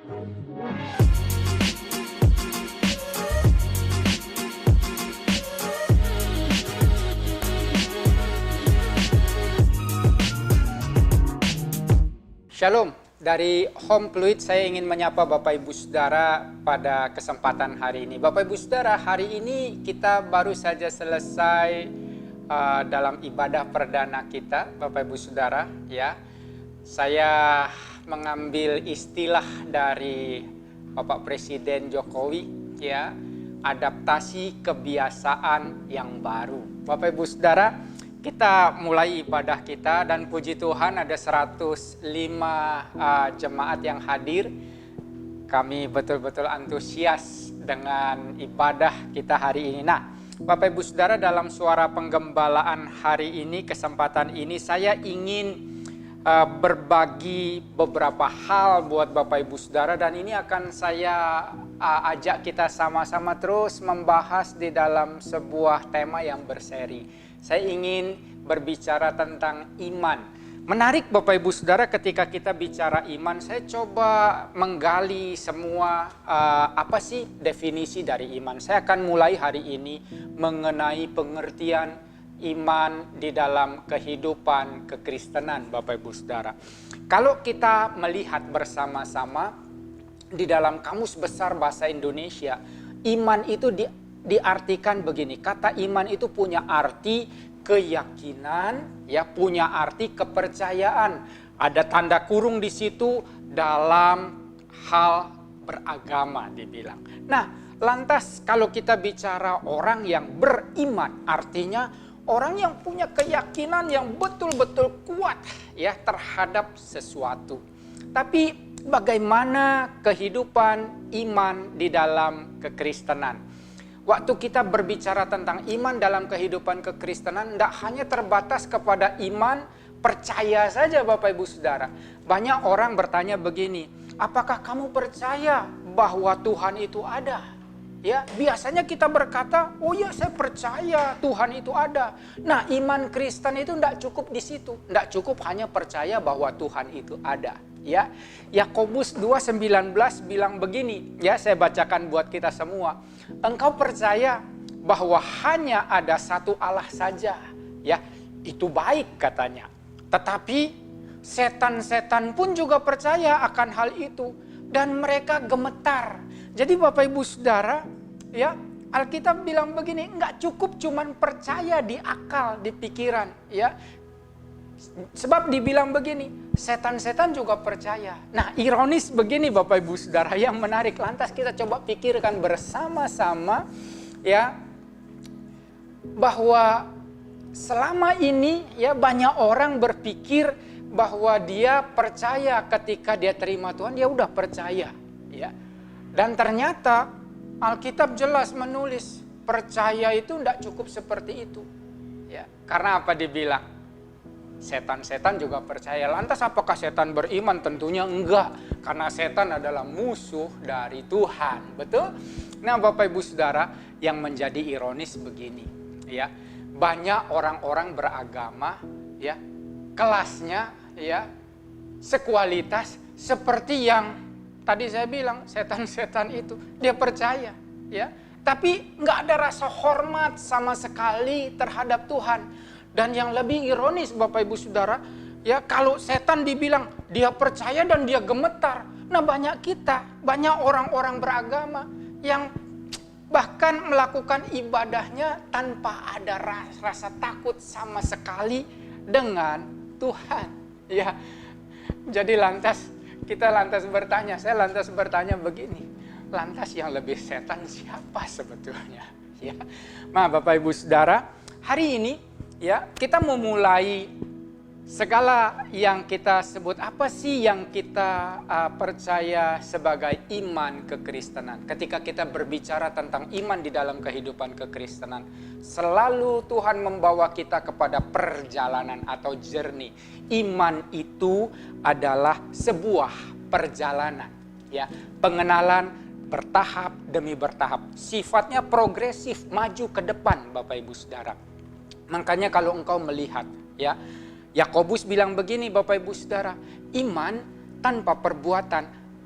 Shalom, dari Home Fluid saya ingin menyapa Bapak Ibu Saudara pada kesempatan hari ini. Bapak Ibu Saudara, hari ini kita baru saja selesai dalam ibadah perdana kita, Bapak Ibu Saudara. Ya, saya mengambil istilah dari Bapak Presiden Jokowi, ya, adaptasi kebiasaan yang baru. Bapak Ibu Saudara, kita mulai ibadah kita dan puji Tuhan ada 105 jemaat yang hadir. Kami betul-betul antusias dengan ibadah kita hari ini. Nah, Bapak Ibu Saudara, dalam suara penggembalaan hari ini, kesempatan ini saya ingin berbagi beberapa hal buat Bapak Ibu Saudara, dan ini akan saya ajak kita sama-sama terus membahas di dalam sebuah tema yang berseri. Saya ingin berbicara tentang iman. Menarik Bapak Ibu Saudara, ketika kita bicara iman, saya coba menggali semua apa sih definisi dari iman. Saya akan mulai hari ini mengenai pengertian iman di dalam kehidupan kekristenan, Bapak Ibu Saudara. Kalau kita melihat bersama-sama di dalam Kamus Besar Bahasa Indonesia, iman itu diartikan begini. Kata iman itu punya arti keyakinan, ya, punya arti kepercayaan. Ada tanda kurung di situ dalam hal beragama dibilang. Nah, lantas kalau kita bicara orang yang beriman, artinya orang yang punya keyakinan yang betul-betul kuat, ya, terhadap sesuatu. Tapi bagaimana kehidupan iman di dalam kekristenan? Waktu kita berbicara tentang iman dalam kehidupan kekristenan, tidak hanya terbatas kepada iman percaya saja, Bapak Ibu Saudara. Banyak orang bertanya begini, apakah kamu percaya bahwa Tuhan itu ada? Ya, biasanya kita berkata, oh ya, saya percaya Tuhan itu ada. Nah, iman Kristen itu tidak cukup di situ. Tidak cukup hanya percaya bahwa Tuhan itu ada. Ya, Yakobus 2:19 bilang begini, ya, saya bacakan buat kita semua. Engkau percaya bahwa hanya ada satu Allah saja, ya, itu baik katanya. Tetapi setan-setan pun juga percaya akan hal itu dan mereka gemetar. Jadi Bapak Ibu Saudara, ya, Alkitab bilang begini, enggak cukup cuman percaya di akal, di pikiran, ya. Sebab dibilang begini, setan-setan juga percaya. Nah, ironis begini Bapak Ibu Saudara, yang menarik. Lantas kita coba pikirkan bersama-sama, ya, bahwa selama ini, ya, banyak orang berpikir bahwa dia percaya ketika dia terima Tuhan, dia udah percaya, ya. Dan ternyata Alkitab jelas menulis percaya itu tidak cukup seperti itu, ya. Karena apa dibilang? Setan-setan juga percaya. Lantas apakah setan beriman? Tentunya enggak, karena setan adalah musuh dari Tuhan. Betul? Nah, Bapak Ibu Saudara, yang menjadi ironis begini, ya. Banyak orang-orang beragama, ya, kelasnya, ya, sekualitas seperti yang tadi saya bilang, setan-setan itu dia percaya, ya. Tapi enggak ada rasa hormat sama sekali terhadap Tuhan. Dan yang lebih ironis Bapak Ibu Saudara, ya, kalau setan dibilang dia percaya dan dia gemetar. Nah, banyak orang-orang beragama yang bahkan melakukan ibadahnya tanpa ada rasa takut sama sekali dengan Tuhan, ya. Jadi saya lantas bertanya begini, lantas yang lebih setan siapa sebetulnya, ya. Nah, Bapak Ibu Saudara, hari ini, ya, kita memulai segala yang kita sebut apa sih yang kita percaya sebagai iman kekristenan. Ketika kita berbicara tentang iman di dalam kehidupan kekristenan, selalu Tuhan membawa kita kepada perjalanan atau journey. Iman itu adalah sebuah perjalanan, ya, pengenalan bertahap demi bertahap. Sifatnya progresif, maju ke depan, Bapak Ibu Saudara. Makanya kalau engkau melihat, ya, Yakobus bilang begini Bapak Ibu Saudara, iman tanpa perbuatan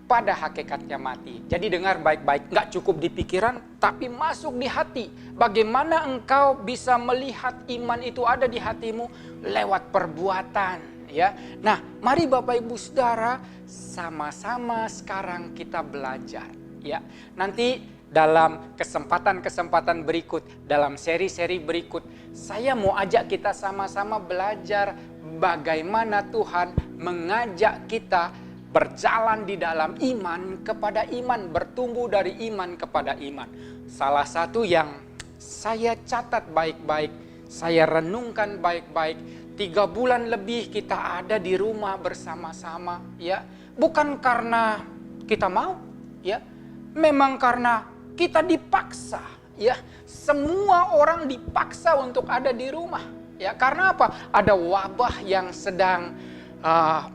pada hakikatnya mati. Jadi dengar baik-baik, nggak cukup di pikiran, tapi masuk di hati. Bagaimana engkau bisa melihat iman itu ada di hatimu? Lewat perbuatan. Ya, nah mari Bapak Ibu Saudara, sama-sama sekarang kita belajar. Ya, nanti dalam kesempatan-kesempatan berikut, dalam seri-seri berikut, saya mau ajak kita sama-sama belajar bagaimana Tuhan mengajak kita berjalan di dalam iman kepada iman, bertumbuh dari iman kepada iman. Salah satu yang saya catat baik-baik, saya renungkan baik-baik, 3 bulan lebih kita ada di rumah bersama-sama, ya. Bukan karena kita mau, ya. Memang karena kita dipaksa, ya. Semua orang dipaksa untuk ada di rumah, ya. Karena apa? Ada wabah yang sedang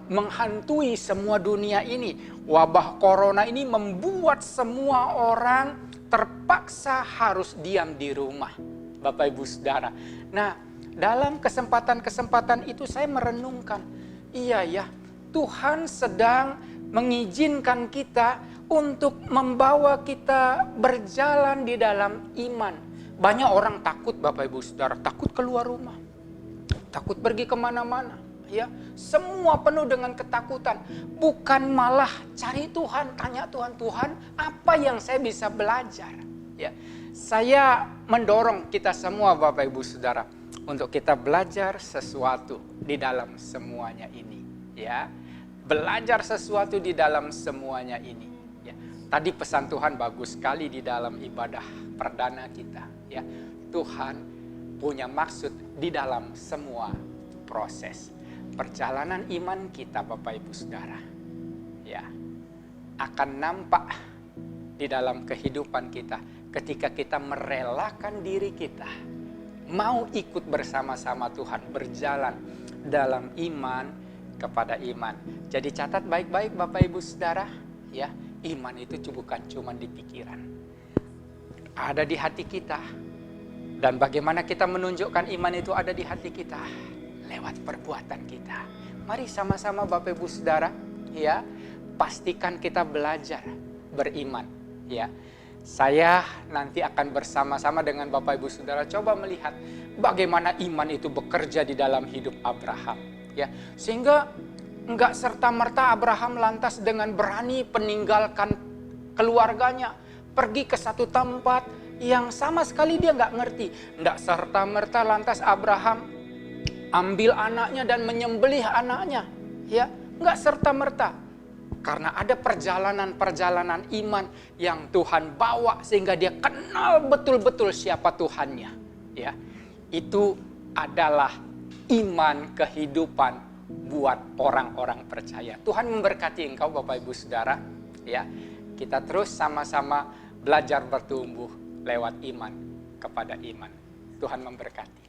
menghantui semua dunia ini. Wabah corona ini membuat semua orang terpaksa harus diam di rumah, Bapak Ibu Saudara. Nah, dalam kesempatan-kesempatan itu saya merenungkan, iya ya, Tuhan sedang mengizinkan kita untuk membawa kita berjalan di dalam iman. Banyak orang takut, Bapak Ibu Saudara, takut keluar rumah, takut pergi kemana-mana. Ya, semua penuh dengan ketakutan. Bukan malah cari Tuhan, tanya Tuhan, Tuhan, apa yang saya bisa belajar? Ya, saya mendorong kita semua Bapak Ibu Saudara untuk kita belajar sesuatu di dalam semuanya ini. Ya, belajar sesuatu di dalam semuanya ini. Ya, tadi pesan Tuhan bagus sekali di dalam ibadah perdana kita. Ya, Tuhan punya maksud di dalam semua proses. Perjalanan iman kita Bapak Ibu Saudara, ya, akan nampak di dalam kehidupan kita ketika kita merelakan diri kita mau ikut bersama-sama Tuhan berjalan dalam iman kepada iman. Jadi catat baik-baik Bapak Ibu Saudara, ya, iman itu bukan cuma di pikiran, ada di hati kita. Dan bagaimana kita menunjukkan iman itu ada di hati kita? Lewat perbuatan kita. Mari sama-sama Bapak Ibu Saudara, ya, pastikan kita belajar beriman, ya. Saya nanti akan bersama-sama dengan Bapak Ibu Saudara coba melihat bagaimana iman itu bekerja di dalam hidup Abraham, ya. Sehingga enggak serta-merta Abraham lantas dengan berani meninggalkan keluarganya, pergi ke satu tempat yang sama sekali dia enggak ngerti. Enggak serta-merta lantas Abraham ambil anaknya dan menyembelih anaknya, ya, enggak serta-merta. Karena ada perjalanan-perjalanan iman yang Tuhan bawa sehingga dia kenal betul-betul siapa Tuhannya, ya. Itu adalah iman kehidupan buat orang-orang percaya. Tuhan memberkati engkau Bapak Ibu Saudara, ya. Kita terus sama-sama belajar bertumbuh lewat iman kepada iman. Tuhan memberkati.